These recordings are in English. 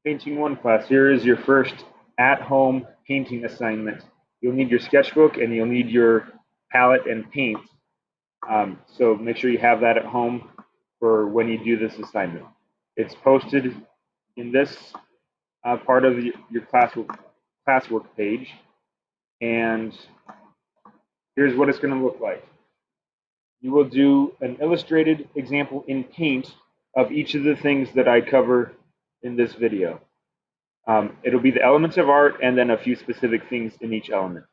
Painting 1 class, here is your first at-home painting assignment. You'll need your sketchbook and you'll need your palette and paint. So make sure you have that at home for when you do this assignment. It's posted in this part of your classwork page, and here's what it's going to look like. You will do an illustrated example in paint of each of the things that I cover in this video. It'll be the elements of art and then a few specific things in each element.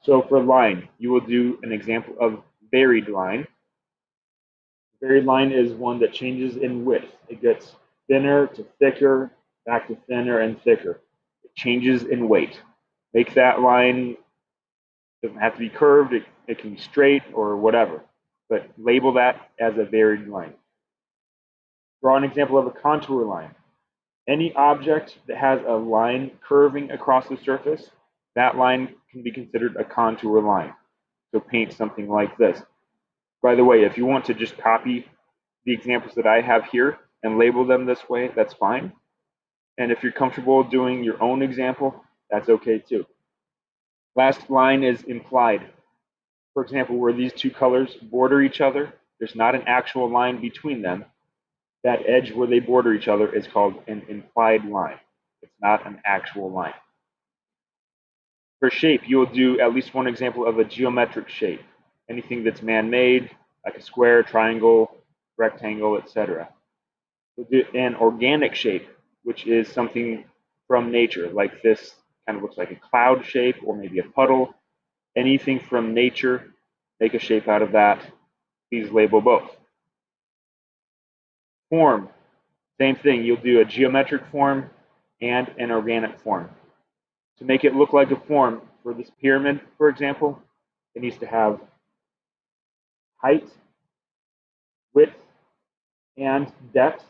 So for line, you will do an example of varied line. Varied line is one that changes in width. It gets thinner to thicker, back to thinner and thicker. It changes in weight. Make that line, doesn't have to be curved, it can be straight or whatever, but label that as a varied line. Draw an example of a contour line. Any object that has a line curving across the surface, that line can be considered a contour line. So paint something like this. By the way, if you want to just copy the examples that I have here and label them this way, that's fine. And if you're comfortable doing your own example, that's okay too. Last line is implied. For example, where these two colors border each other, there's not an actual line between them. That edge where they border each other is called an implied line. It's not an actual line. For shape, you will do at least one example of a geometric shape. Anything that's man-made, like a square, triangle, rectangle, etc. We'll do an organic shape, which is something from nature, like this kind of looks like a cloud shape or maybe a puddle. Anything from nature, make a shape out of that. Please label both. Form, same thing. You'll do a geometric form and an organic form. To make it look like a form, for this pyramid, for example, it needs to have height, width, and depth.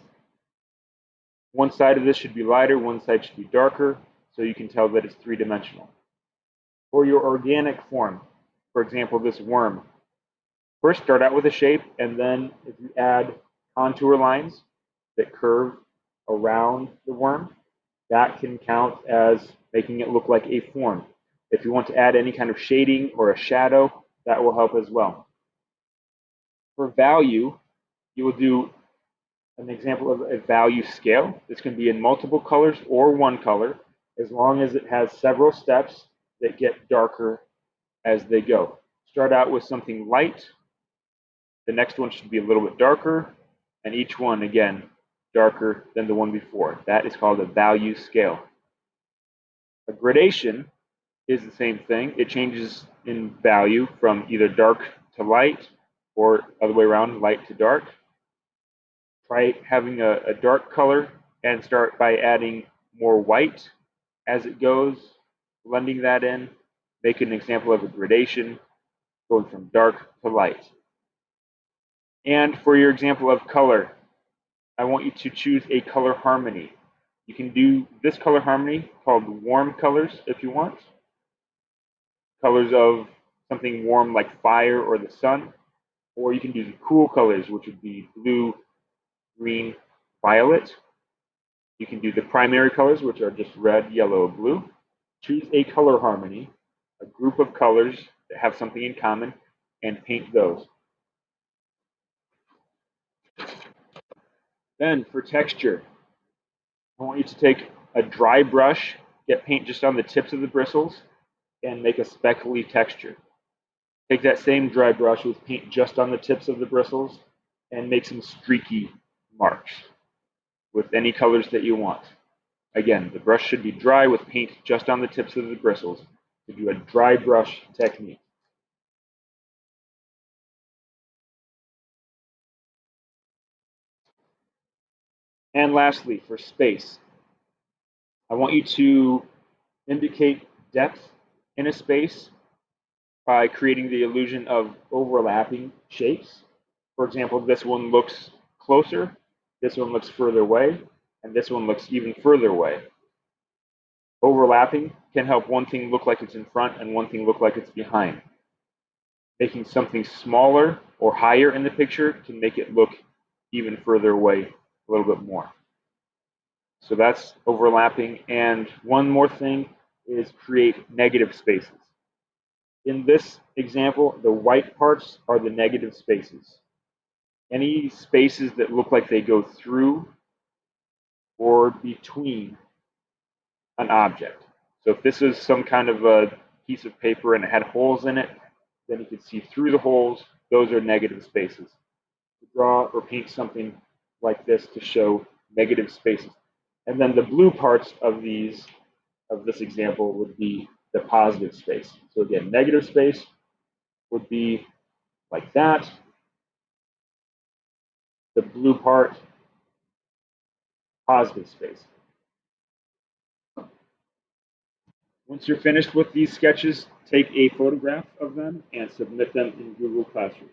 One side of this should be lighter, one side should be darker, so you can tell that it's three-dimensional. For your organic form, for example, this worm, first start out with a shape, and then if you add contour lines that curve around the worm, that can count as making it look like a form. If you want to add any kind of shading or a shadow, that will help as well. For value, you will do an example of a value scale. This can be in multiple colors or one color, as long as it has several steps that get darker as they go. Start out with something light. The next one should be a little bit darker, and each one, again, darker than the one before. That is called a value scale. A gradation is the same thing. It changes in value from either dark to light or other way around, light to dark. Try having a dark color and start by adding more white as it goes, blending that in. Make an example of a gradation going from dark to light. And for your example of color, I want you to choose a color harmony. You can do this color harmony called warm colors if you want. Colors of something warm like fire or the sun. Or you can do the cool colors, which would be blue, green, violet. You can do the primary colors, which are just red, yellow, blue. Choose a color harmony, a group of colors that have something in common, and paint those. Then for texture, I want you to take a dry brush, get paint just on the tips of the bristles, and make a speckly texture. Take that same dry brush with paint just on the tips of the bristles and make some streaky marks with any colors that you want. Again, the brush should be dry with paint just on the tips of the bristles to do a dry brush technique. And lastly, for space, I want you to indicate depth in a space by creating the illusion of overlapping shapes. For example, this one looks closer, this one looks further away, and this one looks even further away. Overlapping can help one thing look like it's in front and one thing look like it's behind. Making something smaller or higher in the picture can make it look even further away a little bit more. So that's overlapping. And one more thing is create negative spaces. In this example, the white parts are the negative spaces. Any spaces that look like they go through or between an object. So if this is some kind of a piece of paper and it had holes in it, then you could see through the holes. Those are negative spaces. Draw or paint something like this to show negative spaces. And then the blue parts of this example would be the positive space. So again, negative space would be like that. The blue part, positive space. Once you're finished with these sketches, take a photograph of them and submit them in Google Classroom.